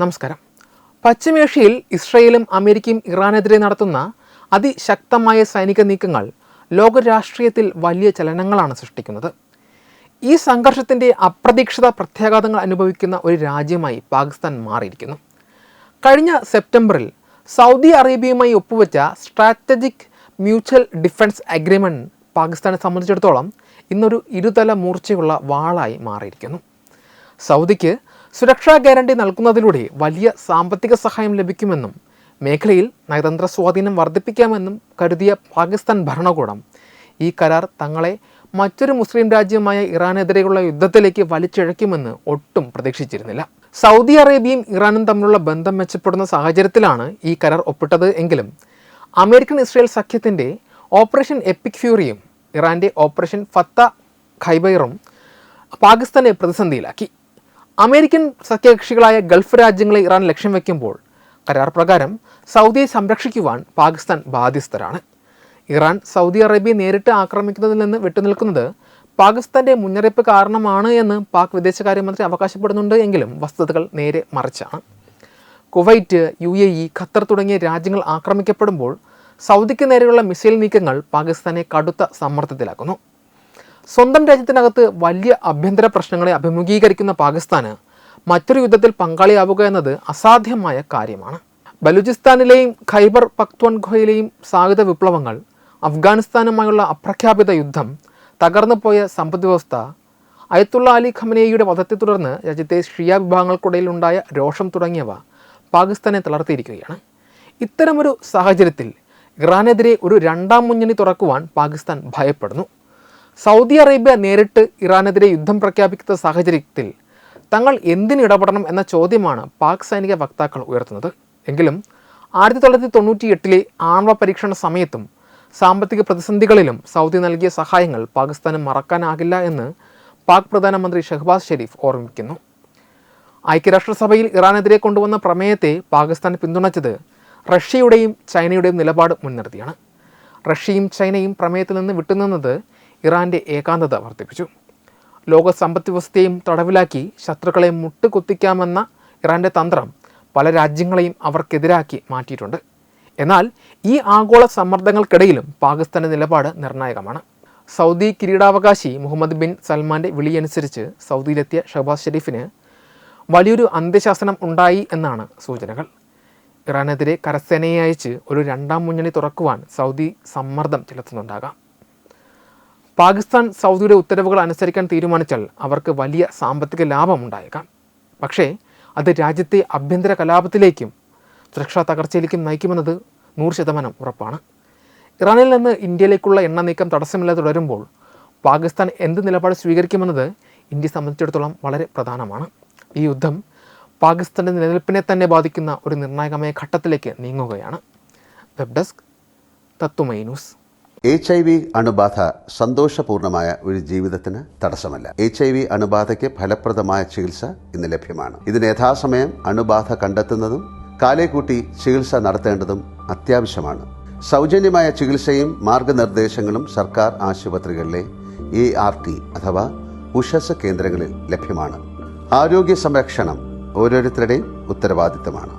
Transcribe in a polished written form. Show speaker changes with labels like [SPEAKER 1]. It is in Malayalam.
[SPEAKER 1] നമസ്കാരം. പശ്ചിമേഷ്യയിൽ ഇസ്രയേലും അമേരിക്കയും ഇറാനെതിരെ നടത്തുന്ന അതിശക്തമായ സൈനിക നീക്കങ്ങൾ ലോക രാഷ്ട്രീയത്തിൽ വലിയ ചലനങ്ങളാണ് സൃഷ്ടിക്കുന്നത്. ഈ സംഘർഷത്തിൻ്റെ അപ്രതീക്ഷിത പ്രത്യാഘാതങ്ങൾ അനുഭവിക്കുന്ന ഒരു രാജ്യമായി പാകിസ്ഥാൻ മാറിയിരിക്കുന്നു. കഴിഞ്ഞ സെപ്റ്റംബറിൽ സൗദി അറേബ്യയുമായി ഒപ്പുവെച്ച സ്ട്രാറ്റജിക് മ്യൂച്വൽ ഡിഫൻസ് അഗ്രിമെൻറ്റ് പാകിസ്ഥാനെ സംബന്ധിച്ചിടത്തോളം ഇന്നൊരു ഇരുതല മൂർച്ചയുള്ള വാളായി മാറിയിരിക്കുന്നു. സൗദിക്ക് സുരക്ഷാ ഗ്യാരണ്ടി നൽകുന്നതിലൂടെ വലിയ സാമ്പത്തിക സഹായം ലഭിക്കുമെന്നും മേഖലയിൽ നയതന്ത്ര സ്വാധീനം വർദ്ധിപ്പിക്കാമെന്നും കരുതിയ പാകിസ്ഥാൻ ഭരണകൂടം ഈ കരാർ തങ്ങളെ മറ്റൊരു മുസ്ലിം രാജ്യമായ ഇറാനെതിരെയുള്ള യുദ്ധത്തിലേക്ക് വലിച്ചിഴയ്ക്കുമെന്ന് ഒട്ടും പ്രതീക്ഷിച്ചിരുന്നില്ല. സൗദി അറേബ്യയും ഇറാനും തമ്മിലുള്ള ബന്ധം മെച്ചപ്പെടുന്ന സാഹചര്യത്തിലാണ് ഈ കരാർ ഒപ്പിട്ടത് എങ്കിലും അമേരിക്കൻ ഇസ്രയേൽ സഖ്യത്തിൻ്റെ ഓപ്പറേഷൻ എപ്പിക് ഫ്യൂറിയും ഇറാൻ്റെ ഓപ്പറേഷൻ ഫത്ത ഖൈബറും പാകിസ്ഥാനെ പ്രതിസന്ധിയിലാക്കി. അമേരിക്കൻ സഖ്യകക്ഷികളായ ഗൾഫ് രാജ്യങ്ങളെ ഇറാൻ ലക്ഷ്യം വയ്ക്കുമ്പോൾ കരാർ പ്രകാരം സൗദിയെ സംരക്ഷിക്കുവാൻ പാകിസ്ഥാൻ ബാധ്യസ്ഥരാണ്. ഇറാൻ സൗദി അറേബ്യയെ നേരിട്ട് ആക്രമിക്കുന്നതിൽ നിന്ന് വിട്ടുനിൽക്കുന്നത് പാകിസ്ഥാൻ്റെ മുന്നറിയിപ്പ് കാരണമാണ് എന്ന് പാക് വിദേശകാര്യമന്ത്രി അവകാശപ്പെടുന്നുണ്ട് എങ്കിലും വസ്തുതകൾ നേരെ മറിച്ചാണ്. കുവൈറ്റ്, UAE, ഖത്തർ തുടങ്ങിയ രാജ്യങ്ങൾ ആക്രമിക്കപ്പെടുമ്പോൾ സൗദിക്ക് നേരെയുള്ള മിസൈൽ നീക്കങ്ങൾ പാകിസ്ഥാനെ കടുത്ത സമ്മർദ്ദത്തിലാക്കുന്നു. സ്വന്തം രാജ്യത്തിനകത്ത് വലിയ ആഭ്യന്തര പ്രശ്നങ്ങളെ അഭിമുഖീകരിക്കുന്ന പാകിസ്ഥാന് മറ്റൊരു യുദ്ധത്തിൽ പങ്കാളിയാവുക എന്നത് അസാധ്യമായ കാര്യമാണ്. ബലൂചിസ്ഥാനിലെയും ഖൈബർ പക്ത്വൻഖ്വയിലെയും സായുധ വിപ്ലവങ്ങൾ, അഫ്ഗാനിസ്ഥാനുമായുള്ള അപ്രഖ്യാപിത യുദ്ധം, തകർന്നുപോയ സമ്പദ്വ്യവസ്ഥ, അയത്തുള്ള അലി ഖമനേയിയുടെ വധത്തെ തുടർന്ന് രാജ്യത്തെ ഷിയ വിഭാഗങ്ങൾക്കിടയിലുണ്ടായ രോഷം തുടങ്ങിയവ പാകിസ്ഥാനെ തളർത്തിയിരിക്കുകയാണ്. ഇത്തരമൊരു സാഹചര്യത്തിൽ ഇറാനെതിരെ ഒരു രണ്ടാം മുന്നണി തുറക്കുവാൻ പാകിസ്ഥാൻ ഭയപ്പെടുന്നു. സൗദി അറേബ്യ നേരിട്ട് ഇറാനെതിരെ യുദ്ധം പ്രഖ്യാപിക്കുന്ന സാഹചര്യത്തിൽ തങ്ങൾ എന്തിനിടപെടണം എന്ന ചോദ്യമാണ് പാക് സൈനിക വക്താക്കൾ ഉയർത്തുന്നത്. എങ്കിലും 1998 ആണവ പരീക്ഷണ സമയത്തും സാമ്പത്തിക പ്രതിസന്ധികളിലും സൗദി നൽകിയ സഹായങ്ങൾ പാകിസ്ഥാന് മറക്കാനാകില്ല എന്ന് പാക് പ്രധാനമന്ത്രി ഷഹ്ബാസ് ഷെരീഫ് ഓർമ്മിക്കുന്നു. ഐക്യരാഷ്ട്രസഭയിൽ ഇറാനെതിരെ കൊണ്ടുവന്ന പ്രമേയത്തെ പാകിസ്ഥാൻ പിന്തുണച്ചത് റഷ്യയുടെയും ചൈനയുടെയും നിലപാട് മുൻനിർത്തിയാണ്. റഷ്യയും ചൈനയും പ്രമേയത്തിൽ നിന്ന് വിട്ടുനിന്നത് ഇറാൻ്റെ ഏകാന്തത വർദ്ധിപ്പിച്ചു. ലോക സമ്പദ് വ്യവസ്ഥയെയും തടവിലാക്കി ശത്രുക്കളെ മുട്ടുകുത്തിക്കാമെന്ന ഇറാൻ്റെ തന്ത്രം പല രാജ്യങ്ങളെയും അവർക്കെതിരാക്കി മാറ്റിയിട്ടുണ്ട്. എന്നാൽ ഈ ആഗോള സമ്മർദ്ദങ്ങൾക്കിടയിലും പാകിസ്ഥാൻ്റെ നിലപാട് നിർണായകമാണ്. സൗദി കിരീടാവകാശി മുഹമ്മദ് ബിൻ സൽമാൻ്റെ വിളിയനുസരിച്ച് സൗദിയിലെത്തിയ ഷഹ്ബാസ് ഷെരീഫിന് വലിയൊരു അന്ത്യശാസനം ഉണ്ടായി എന്നാണ് സൂചനകൾ. ഇറാനെതിരെ കരസേനയെ അയച്ച് ഒരു രണ്ടാം മുന്നണി തുറക്കുവാൻ സൗദി സമ്മർദ്ദം ചെലുത്തുന്നുണ്ടാകാം. പാകിസ്ഥാൻ സൗദിയുടെ ഉത്തരവുകൾ അനുസരിക്കാൻ തീരുമാനിച്ചാൽ അവർക്ക് വലിയ സാമ്പത്തിക ലാഭം ഉണ്ടായേക്കാം. പക്ഷേ അത് രാജ്യത്തെ ആഭ്യന്തര കലാപത്തിലേക്കും സുരക്ഷാ തകർച്ചയിലേക്കും നയിക്കുമെന്നത് 100% ഉറപ്പാണ്. ഇറാനിൽ നിന്ന് ഇന്ത്യയിലേക്കുള്ള എണ്ണ നീക്കം തടസ്സമില്ലാതെ തുടരുമ്പോൾ പാകിസ്ഥാൻ എന്ത് നിലപാട് സ്വീകരിക്കുമെന്നത് ഇന്ത്യയെ സംബന്ധിച്ചിടത്തോളം വളരെ പ്രധാനമാണ്. ഈ യുദ്ധം പാകിസ്ഥാൻ്റെ നിലനിൽപ്പിനെ തന്നെ ബാധിക്കുന്ന ഒരു നിർണായകമായ ഘട്ടത്തിലേക്ക് നീങ്ങുകയാണ്. Web desk Tathwamayi news.
[SPEAKER 2] HIV അണുബാധ സന്തോഷപൂർണമായ ഒരു ജീവിതത്തിന് തടസ്സമല്ല. HIV അണുബാധയ്ക്ക് ഫലപ്രദമായ ചികിത്സ ഇന്ന് ലഭ്യമാണ്. ഇതിന് യഥാസമയം അണുബാധ കണ്ടെത്തുന്നതും കാലേക്കൂട്ടി ചികിത്സ നടത്തേണ്ടതും അത്യാവശ്യമാണ്. സൗജന്യമായ ചികിത്സയും മാർഗനിർദ്ദേശങ്ങളും സർക്കാർ ആശുപത്രികളിലെ ART അഥവാ ഉഷസ് കേന്ദ്രങ്ങളിൽ ലഭ്യമാണ്. ആരോഗ്യ സംരക്ഷണം ഓരോരുത്തരുടെയും ഉത്തരവാദിത്തമാണ്.